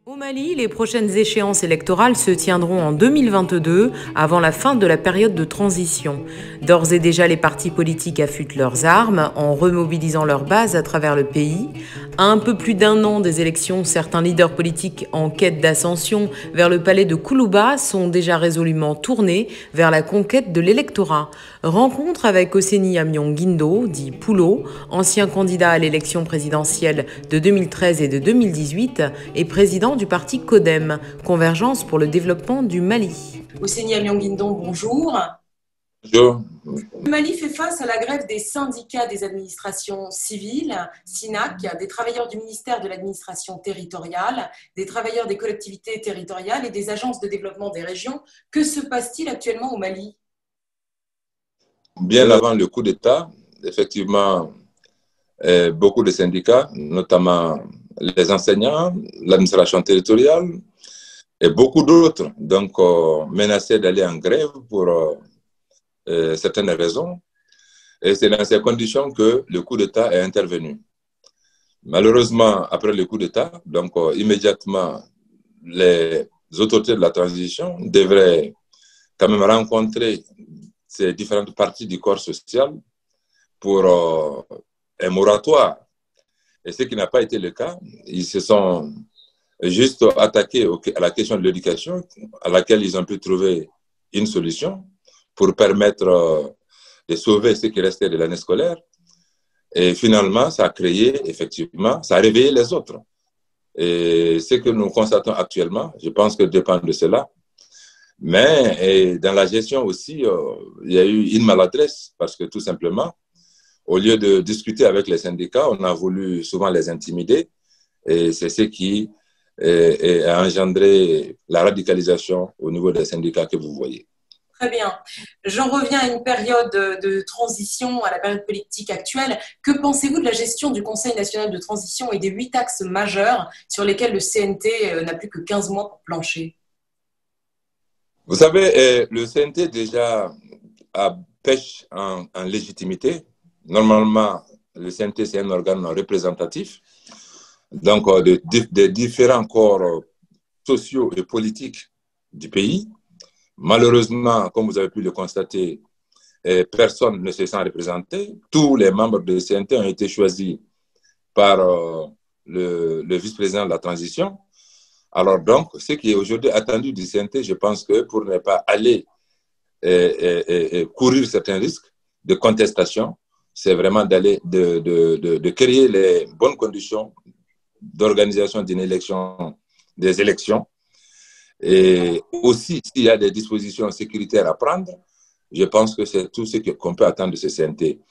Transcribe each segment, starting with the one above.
Au Mali, les prochaines échéances électorales se tiendront en 2022, avant la fin de la période de transition. D'ores et déjà, les partis politiques affûtent leurs armes en remobilisant leur base à travers le pays. À un peu plus d'un an des élections, certains leaders politiques en quête d'ascension vers le palais de Koulouba sont déjà résolument tournés vers la conquête de l'électorat. Rencontre avec Oseni Amion-Guindo, dit Poulo, ancien candidat à l'élection présidentielle de 2013 et de 2018 et président du parti CODEM, Convergence pour le développement du Mali. Oseni Amion-Guindo, bonjour. Bonjour. Le Mali fait face à la grève des syndicats des administrations civiles, SYNAC, des travailleurs du ministère de l'administration territoriale, des travailleurs des collectivités territoriales et des agences de développement des régions. Que se passe-t-il actuellement au Mali? Bien avant le coup d'État, effectivement, beaucoup de syndicats, notamment les enseignants, l'administration territoriale et beaucoup d'autres, donc menaçaient d'aller en grève pour certaines raisons. Et c'est dans ces conditions que le coup d'État est intervenu. Malheureusement, après le coup d'État, donc immédiatement, les autorités de la transition devraient quand même rencontrer ces différentes parties du corps social pour un moratoire. Et ce qui n'a pas été le cas, ils se sont juste attaqués à la question de l'éducation, à laquelle ils ont pu trouver une solution pour permettre de sauver ce qui restait de l'année scolaire. Et finalement, ça a créé, effectivement, ça a réveillé les autres. Et ce que nous constatons actuellement, je pense que dépend de cela. Mais dans la gestion aussi, il y a eu une maladresse parce que tout simplement, au lieu de discuter avec les syndicats, on a voulu souvent les intimider et c'est ce qui a engendré la radicalisation au niveau des syndicats que vous voyez. Très bien. J'en reviens à une période de transition, à la période politique actuelle. Que pensez-vous de la gestion du Conseil national de transition et des 8 axes majeurs sur lesquels le CNT n'a plus que 15 mois pour plancher? Vous savez, le CNT déjà pêche en légitimité. Normalement, le CNT, c'est un organe représentatif, donc des différents corps sociaux et politiques du pays. Malheureusement, comme vous avez pu le constater, personne ne se sent représenté. Tous les membres du CNT ont été choisis par le vice-président de la transition. Alors donc, ce qui est aujourd'hui attendu du CNT, je pense que pour ne pas aller courir certains risques de contestation, c'est vraiment d'aller de créer les bonnes conditions d'organisation d'une élection, des élections. Et aussi, s'il y a des dispositions sécuritaires à prendre, je pense que c'est tout ce qu'on peut attendre de ce CNT.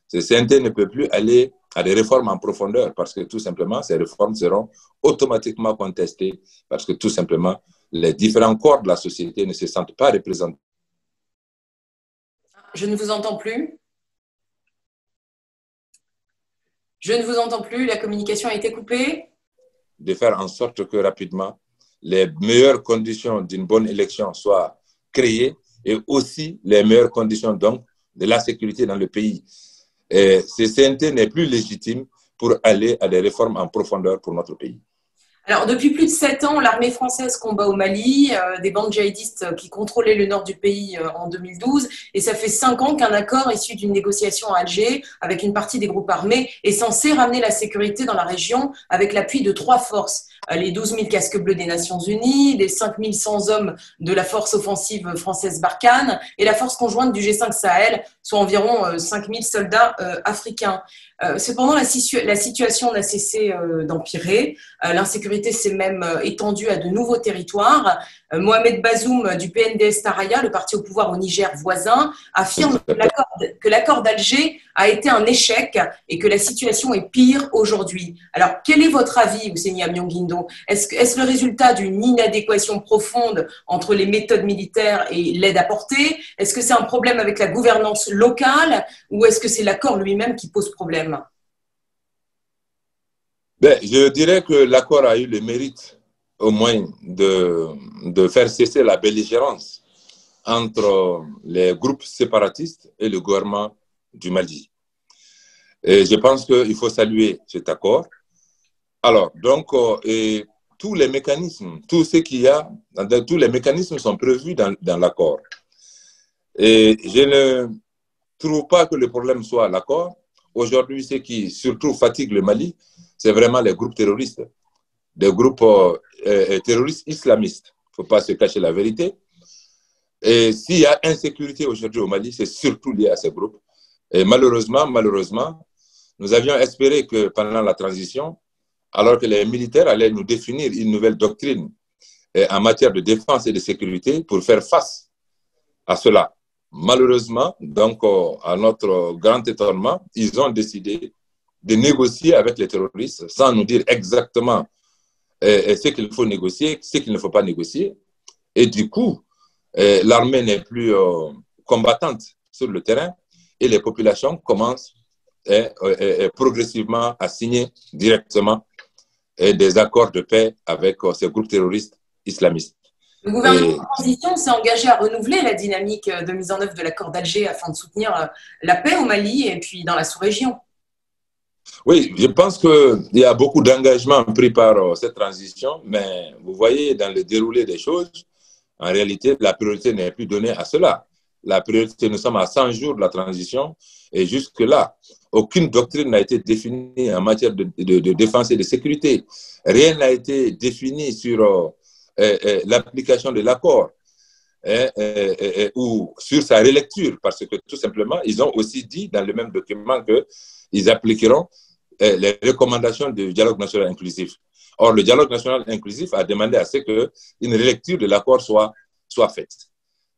Ce CNT ne peut plus aller à des réformes en profondeur parce que tout simplement, ces réformes seront automatiquement contestées parce que tout simplement, les différents corps de la société ne se sentent pas représentés. Je ne vous entends plus. Je ne vous entends plus. La communication a été coupée. De faire en sorte que rapidement, les meilleures conditions d'une bonne élection soient créées et aussi les meilleures conditions donc de la sécurité dans le pays. Et ce CNT n'est plus légitime pour aller à des réformes en profondeur pour notre pays. Alors, depuis plus de 7 ans, l'armée française combat au Mali, des bandes djihadistes qui contrôlaient le nord du pays en 2012, et ça fait 5 ans qu'un accord issu d'une négociation à Alger avec une partie des groupes armés est censé ramener la sécurité dans la région avec l'appui de 3 forces. Les 12 000 casques bleus des Nations Unies, les 5 100 hommes de la force offensive française Barkhane et la force conjointe du G5 Sahel, soit environ 5 000 soldats africains. Cependant, la situation n'a cessé d'empirer. L'insécurité s'est même étendue à de nouveaux territoires. Mohamed Bazoum du PNDS Taraya, le parti au pouvoir au Niger voisin, affirme que l'accord d'Alger a été un échec et que la situation est pire aujourd'hui. Alors, quel est votre avis, Oseni Amion-Guindo? Est-ce le résultat d'une inadéquation profonde entre les méthodes militaires et l'aide apportée? Est-ce que c'est un problème avec la gouvernance locale ou est-ce que c'est l'accord lui-même qui pose problème? Je dirais que l'accord a eu le mérite au moins de faire cesser la belligérance entre les groupes séparatistes et le gouvernement du Mali. Et je pense qu'il faut saluer cet accord. Alors, donc, tous les mécanismes, tout ce qu'il y a, tous les mécanismes sont prévus dans l'accord. Et je ne trouve pas que le problème soit l'accord. Aujourd'hui, ce qui surtout fatigue le Mali, c'est vraiment les groupes terroristes, des groupes terroristes islamistes. Il ne faut pas se cacher la vérité. Et s'il y a insécurité aujourd'hui au Mali, c'est surtout lié à ces groupes. Et malheureusement, nous avions espéré que pendant la transition, alors que les militaires allaient nous définir une nouvelle doctrine en matière de défense et de sécurité pour faire face à cela. Malheureusement, donc, à notre grand étonnement, ils ont décidé de négocier avec les terroristes sans nous dire exactement ce qu'il faut négocier, ce qu'il ne faut pas négocier. Et du coup, l'armée n'est plus combattante sur le terrain et les populations commencent progressivement à signer directement des accords de paix avec ces groupes terroristes islamistes. Le gouvernement de transition s'est engagé à renouveler la dynamique de mise en œuvre de l'accord d'Alger afin de soutenir la paix au Mali et puis dans la sous-région. Oui, je pense qu'il y a beaucoup d'engagements pris par cette transition, mais vous voyez, dans le déroulé des choses, en réalité, la priorité n'est plus donnée à cela. La priorité, nous sommes à 100 jours de la transition et jusque-là, aucune doctrine n'a été définie en matière de défense et de sécurité. Rien n'a été défini sur l'application de l'accord ou sur sa relecture, parce que tout simplement, ils ont aussi dit dans le même document qu'ils appliqueront les recommandations du dialogue national inclusif. Or, le dialogue national inclusif a demandé à ce qu'une relecture de l'accord soit faite.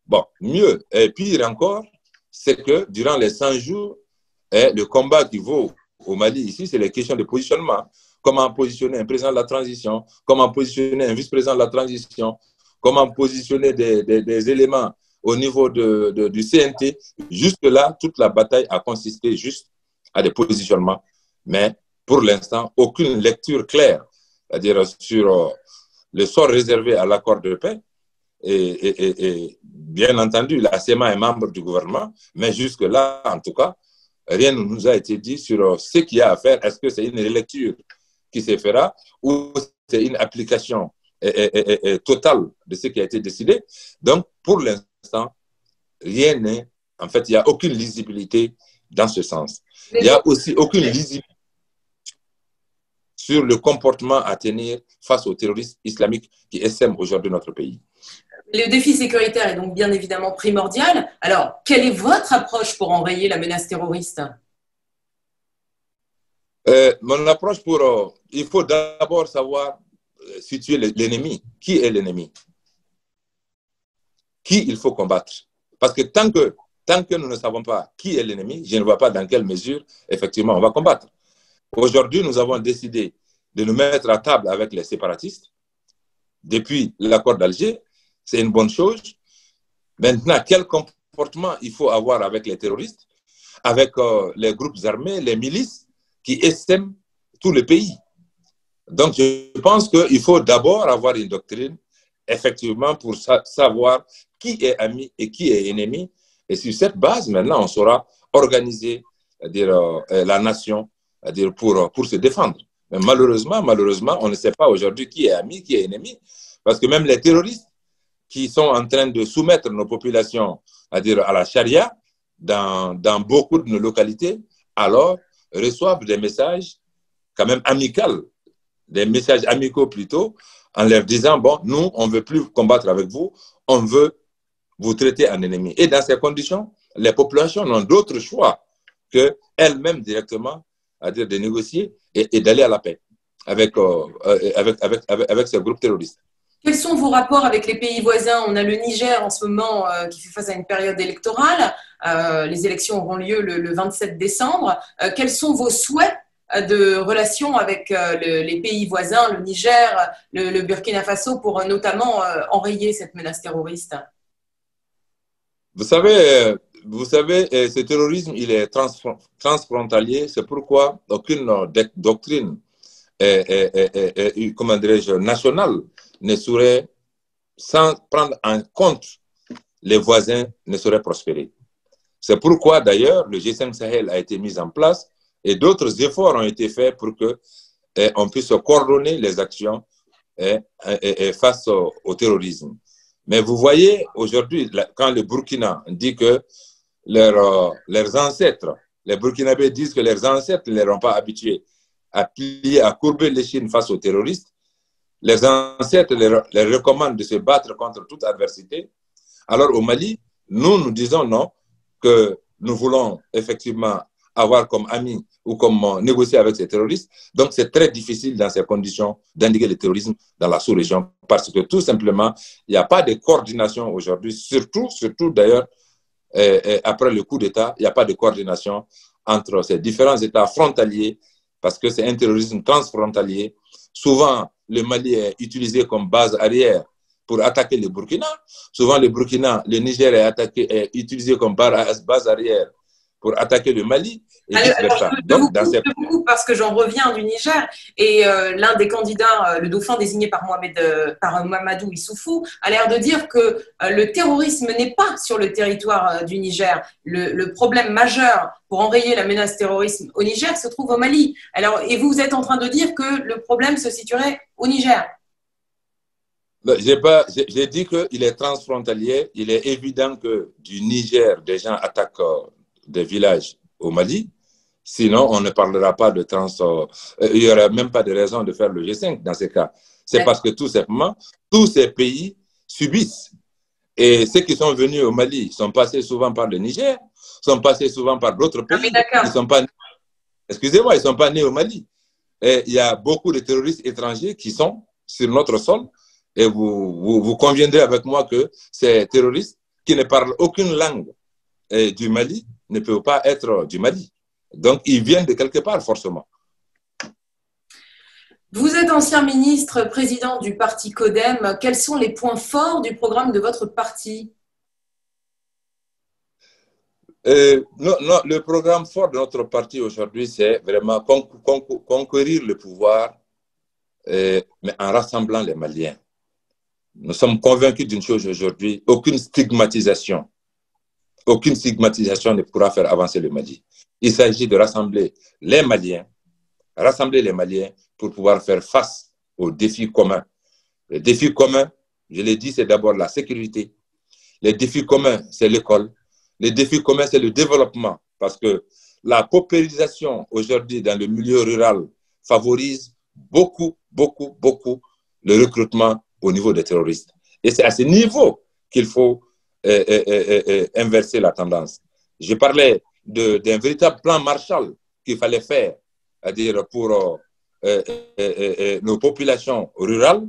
Bon, mieux et pire encore, c'est que durant les 100 jours, le combat qui vaut au Mali ici, c'est les questions de positionnement. Comment positionner un président de la transition, comment positionner un vice-président de la transition, comment positionner des éléments au niveau du CNT. Jusque-là, toute la bataille a consisté juste à des positionnements, mais pour l'instant, aucune lecture claire, c'est-à-dire sur le sort réservé à l'accord de paix. Et bien entendu, la CEMA est membre du gouvernement, mais jusque-là, en tout cas, rien ne nous a été dit sur ce qu'il y a à faire. Est-ce que c'est une relecture qui se fera ou c'est une application totale de ce qui a été décidé? Donc, pour l'instant, rien n'est... En fait, il n'y a aucune lisibilité dans ce sens. Il n'y a aussi aucune lisibilité sur le comportement à tenir face aux terroristes islamiques qui essaiment aujourd'hui notre pays. Le défi sécuritaire est donc bien évidemment primordial. Alors, quelle est votre approche pour enrayer la menace terroriste? Mon approche il faut d'abord savoir situer l'ennemi. Qui est l'ennemi? Qui il faut combattre? Parce que tant que nous ne savons pas qui est l'ennemi, je ne vois pas dans quelle mesure, effectivement, on va combattre. Aujourd'hui, nous avons décidé de nous mettre à table avec les séparatistes depuis l'accord d'Alger. C'est une bonne chose. Maintenant, quel comportement il faut avoir avec les terroristes, avec les groupes armés, les milices qui essaiment tout le pays? Donc, je pense qu'il faut d'abord avoir une doctrine, effectivement, pour savoir qui est ami et qui est ennemi. Et sur cette base, maintenant, on saura organiser, c'est-à-dire, la nation, c'est-à-dire pour se défendre. Mais malheureusement, on ne sait pas aujourd'hui qui est ami, qui est ennemi, parce que même les terroristes qui sont en train de soumettre nos populations, c'est-à-dire à la charia, dans beaucoup de nos localités, alors reçoivent des messages quand même amicaux, des messages amicaux plutôt, en leur disant, bon, nous, on ne veut plus combattre avec vous, on veut vous traiter en ennemi. Et dans ces conditions, les populations n'ont d'autre choix qu'elles-mêmes directement, c'est-à-dire de négocier et d'aller à la paix avec ces groupes terroristes. Quels sont vos rapports avec les pays voisins? On a le Niger en ce moment qui fait face à une période électorale. Les élections auront lieu le 27 décembre. Quels sont vos souhaits de relations avec les pays voisins, le Niger, le Burkina Faso, pour notamment enrayer cette menace terroriste? Vous savez, ce terrorisme, il est transfrontalier. C'est pourquoi aucune doctrine comment dirais-je, nationale ne saurait, sans prendre en compte les voisins, ne saurait prospérer. C'est pourquoi, d'ailleurs, le G5 Sahel a été mis en place et d'autres efforts ont été faits pour qu'on puisse coordonner les actions face au terrorisme. Mais vous voyez, aujourd'hui, quand le Burkina dit que leurs ancêtres, les Burkinabés disent que leurs ancêtres ne les ont pas habitués à plier, à courber l'échine face aux terroristes, les ancêtres les recommandent de se battre contre toute adversité. Alors au Mali, nous disons non, que nous voulons effectivement avoir comme amis ou comme négocier avec ces terroristes. Donc c'est très difficile dans ces conditions d'endiguer le terrorisme dans la sous-région parce que tout simplement, il n'y a pas de coordination aujourd'hui, surtout d'ailleurs, après le coup d'État, il n'y a pas de coordination entre ces différents États frontaliers parce que c'est un terrorisme transfrontalier. Souvent, le Mali est utilisé comme base arrière pour attaquer le Burkina. Souvent, le Niger est utilisé comme base arrière pour attaquer le Mali et vice-versa. Je vous coupe parce que j'en reviens du Niger et l'un des candidats, le dauphin désigné par Mamadou Issoufou, a l'air de dire que le terrorisme n'est pas sur le territoire du Niger. Le problème majeur pour enrayer la menace terrorisme au Niger se trouve au Mali. Alors, et vous êtes en train de dire que le problème se situerait au Niger? J'ai dit qu'il est transfrontalier. Il est évident que du Niger, des gens attaquent des villages au Mali. Sinon, on ne parlera pas de il n'y aurait même pas de raison de faire le G5 dans ces cas. C'est parce que tout simplement, tous ces pays subissent. Et ceux qui sont venus au Mali sont passés souvent par le Niger, sont passés souvent par d'autres pays. Ils sont pas, excusez-moi, ils ne sont pas nés au Mali. Et il y a beaucoup de terroristes étrangers qui sont sur notre sol. Et vous conviendrez avec moi que ces terroristes qui ne parlent aucune langue du Mali ne peuvent pas être du Mali. Donc, ils viennent de quelque part, forcément. Vous êtes ancien ministre, président du parti CODEM. Quels sont les points forts du programme de votre parti? Non, le programme fort de notre parti aujourd'hui, c'est vraiment conquérir le pouvoir, mais en rassemblant les Maliens. Nous sommes convaincus d'une chose aujourd'hui, aucune stigmatisation ne pourra faire avancer le Mali. Il s'agit de rassembler les Maliens pour pouvoir faire face aux défis communs. Les défis communs, je l'ai dit, c'est d'abord la sécurité. Les défis communs, c'est l'école. Les défis communs, c'est le développement, parce que la paupérisation aujourd'hui dans le milieu rural favorise beaucoup le recrutement au niveau des terroristes. Et c'est à ce niveau qu'il faut inverser la tendance. Je parlais d'un véritable plan Marshall qu'il fallait faire, c'est-à-dire pour nos populations rurales,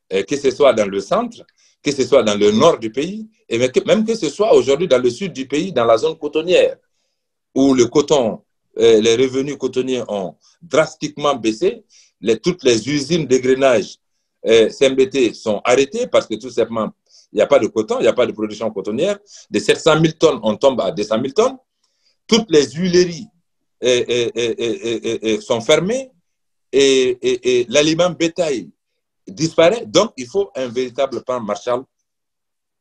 que ce soit dans le centre, que ce soit dans le nord du pays, et même que ce soit aujourd'hui dans le sud du pays, dans la zone cotonnière, où le coton, les revenus cotonniers ont drastiquement baissé, toutes les usines d'égrenage CMBT sont arrêtées parce que tout simplement, il n'y a pas de coton, il n'y a pas de production cotonnière. De 700 000 tonnes, on tombe à 200 000 tonnes. Toutes les huileries sont fermées et l'aliment bétail disparaît. Donc, il faut un véritable plan Marshall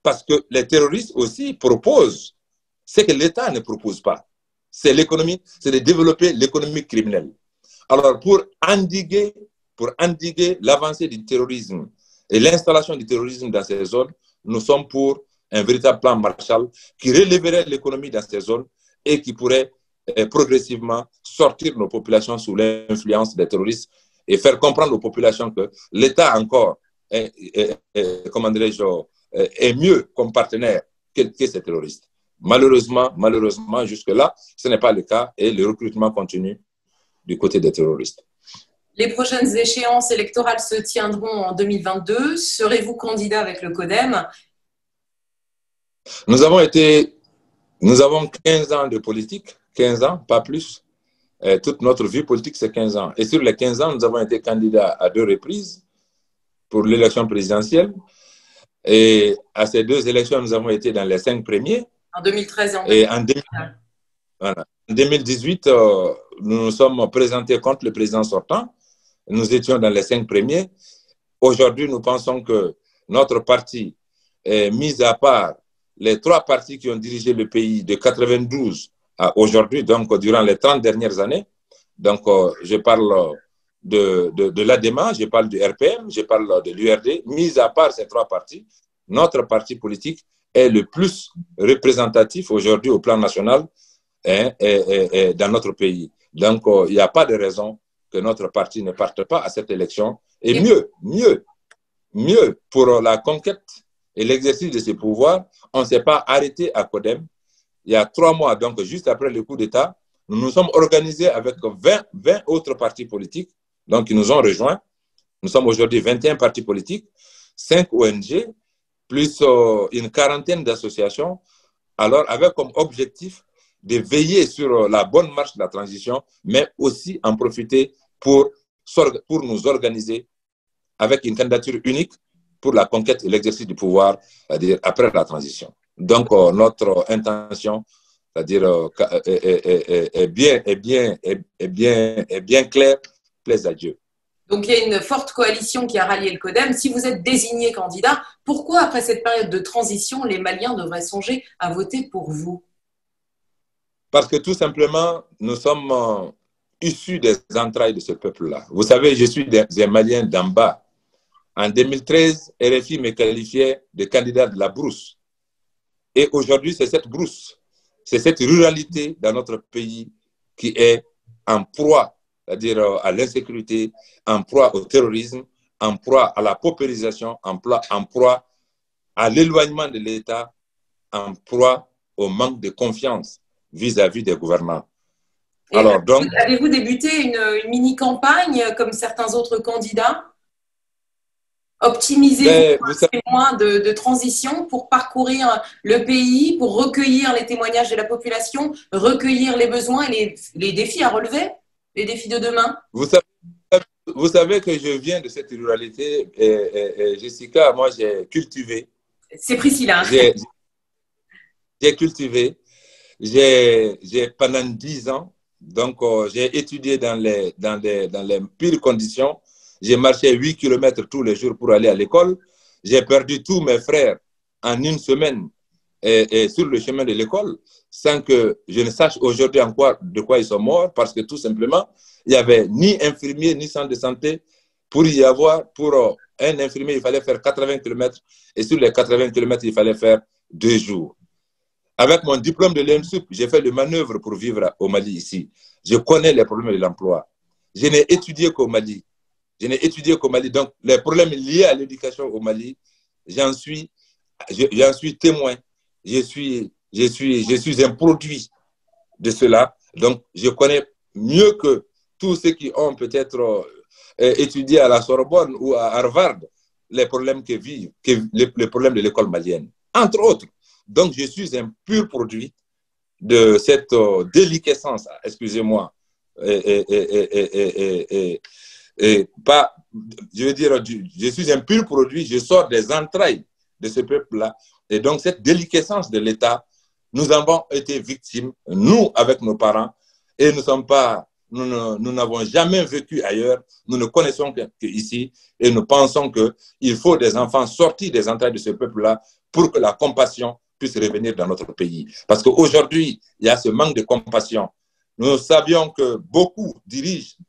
parce que les terroristes aussi proposent ce que l'État ne propose pas. C'est l'économie, c'est de développer l'économie criminelle. Alors, pour endiguer l'avancée du terrorisme et l'installation du terrorisme dans ces zones, nous sommes pour un véritable plan Marshall qui relèverait l'économie dans ces zones et qui pourrait progressivement sortir nos populations sous l'influence des terroristes et faire comprendre aux populations que l'État encore est mieux comme partenaire que ces terroristes. Malheureusement, jusque-là, ce n'est pas le cas et le recrutement continue du côté des terroristes. Les prochaines échéances électorales se tiendront en 2022. Serez-vous candidat avec le CODEM? Nous avons 15 ans de politique, 15 ans, pas plus. Toute notre vie politique, c'est 15 ans. Et sur les 15 ans, nous avons été candidats à 2 reprises pour l'élection présidentielle. Et à ces 2 élections, nous avons été dans les 5 premiers. En 2013 et en 2018. En 2018, nous nous sommes présentés contre le président sortant. Nous étions dans les 5 premiers. Aujourd'hui, nous pensons que notre parti, mis à part les 3 partis qui ont dirigé le pays de 92 à aujourd'hui, donc durant les 30 dernières années, donc je parle de l'ADEMA, je parle du RPM, je parle de l'URD, mis à part ces trois partis, notre parti politique est le plus représentatif aujourd'hui au plan national dans notre pays. Donc, il n'y a pas de raison que notre parti ne parte pas à cette élection. Et mieux, pour la conquête et l'exercice de ces pouvoirs, on ne s'est pas arrêté à CODEM. Il y a 3 mois, donc juste après le coup d'État, nous nous sommes organisés avec 20 autres partis politiques, donc qui nous ont rejoints. Nous sommes aujourd'hui 21 partis politiques, 5 ONG, plus une quarantaine d'associations, alors avec comme objectif de veiller sur la bonne marche de la transition, mais aussi en profiter pour nous organiser avec une candidature unique pour la conquête et l'exercice du pouvoir, c'est-à-dire après la transition. Donc, notre intention, c'est-à-dire est bien claire, plaise à Dieu. Donc, il y a une forte coalition qui a rallié le CODEM. Si vous êtes désigné candidat, pourquoi, après cette période de transition, les Maliens devraient songer à voter pour vous? Parce que tout simplement, nous sommes issus des entrailles de ce peuple-là. Vous savez, je suis des Maliens d'en bas. En 2013, RFI me qualifiait de candidat de la brousse. Et aujourd'hui, c'est cette brousse, c'est cette ruralité dans notre pays qui est en proie, c'est-à-dire à l'insécurité, en proie au terrorisme, en proie à la paupérisation, en proie à l'éloignement de l'État, en proie au manque de confiance vis-à-vis des gouvernants. Alors, donc, avez-vous débuté une mini-campagne comme certains autres candidats? Optimiser ces mois de transition pour parcourir le pays, pour recueillir les témoignages de la population, recueillir les besoins et les défis à relever, les défis de demain. Vous savez que je viens de cette ruralité et Jessica, moi j'ai cultivé. C'est Priscilla. J'ai cultivé. Pendant 10 ans, donc j'ai étudié dans les pires conditions. J'ai marché 8 km tous les jours pour aller à l'école. J'ai perdu tous mes frères en une semaine et sur le chemin de l'école, sans que je ne sache aujourd'hui de quoi ils sont morts, parce que tout simplement, il n'y avait ni infirmier, ni centre de santé. Pour un infirmier, il fallait faire 80 km, et sur les 80 km, il fallait faire 2 jours. Avec mon diplôme de l'ENSUP, j'ai fait le manœuvre pour vivre au Mali ici. Je connais les problèmes de l'emploi. Je n'ai étudié qu'au Mali. Donc, les problèmes liés à l'éducation au Mali, j'en suis témoin. Je suis un produit de cela. Donc, je connais mieux que tous ceux qui ont peut-être étudié à la Sorbonne ou à Harvard les problèmes les problèmes de l'école malienne, entre autres. Donc, je suis un pur produit de cette déliquescence, excusez-moi, je veux dire, je suis un pur produit, je sors des entrailles de ce peuple-là. Et donc, cette déliquescence de l'État, nous avons été victimes, nous, avec nos parents, et nous n'avons jamais vécu ailleurs, nous ne connaissons qu'ici, et nous pensons qu'il faut des enfants sortis des entrailles de ce peuple-là pour que la compassion puisse revenir dans notre pays. Parce qu'aujourd'hui, il y a ce manque de compassion. Nous savions que beaucoup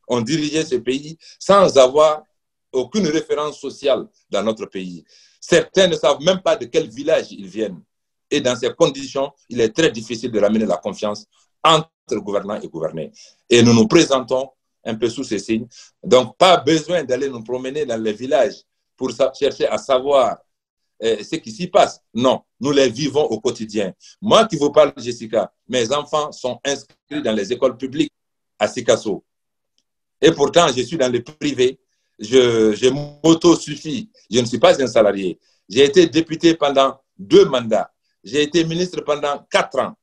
ont dirigé ce pays sans avoir aucune référence sociale dans notre pays. Certains ne savent même pas de quel village ils viennent. Et dans ces conditions, il est très difficile de ramener la confiance entre gouvernants et gouvernés. Et nous nous présentons un peu sous ces signes. Donc, pas besoin d'aller nous promener dans les villages pour chercher à savoir ce qui s'y passe. Non, nous les vivons au quotidien. Moi qui vous parle, Jessica, mes enfants sont inscrits dans les écoles publiques à Sikasso. Et pourtant, je suis dans le privé. Je m'auto-suffis. Je ne suis pas un salarié. J'ai été député pendant 2 mandats. J'ai été ministre pendant 4 ans.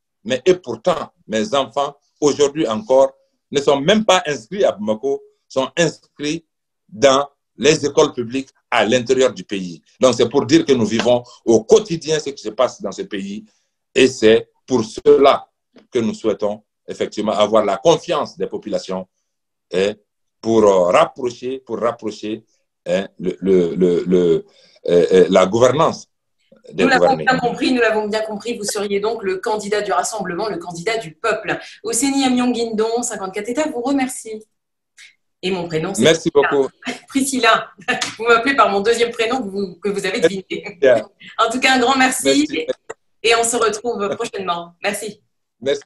Et pourtant, mes enfants, aujourd'hui encore, ne sont même pas inscrits à Bamako, sont inscrits dans les écoles publiques à l'intérieur du pays. Donc, c'est pour dire que nous vivons au quotidien ce qui se passe dans ce pays. Et c'est pour cela que nous souhaitons effectivement avoir la confiance des populations pour rapprocher la gouvernance des gouvernés. Nous l'avons bien compris, vous seriez donc le candidat du rassemblement, le candidat du peuple. Oseni Amion Guindon, 54 États, vous remercie. Et mon prénom, c'est Merci beaucoup. Priscilla. Vous m'appelez par mon deuxième prénom que vous avez deviné. En tout cas, un grand merci. Merci. Et on se retrouve prochainement. Merci. Merci.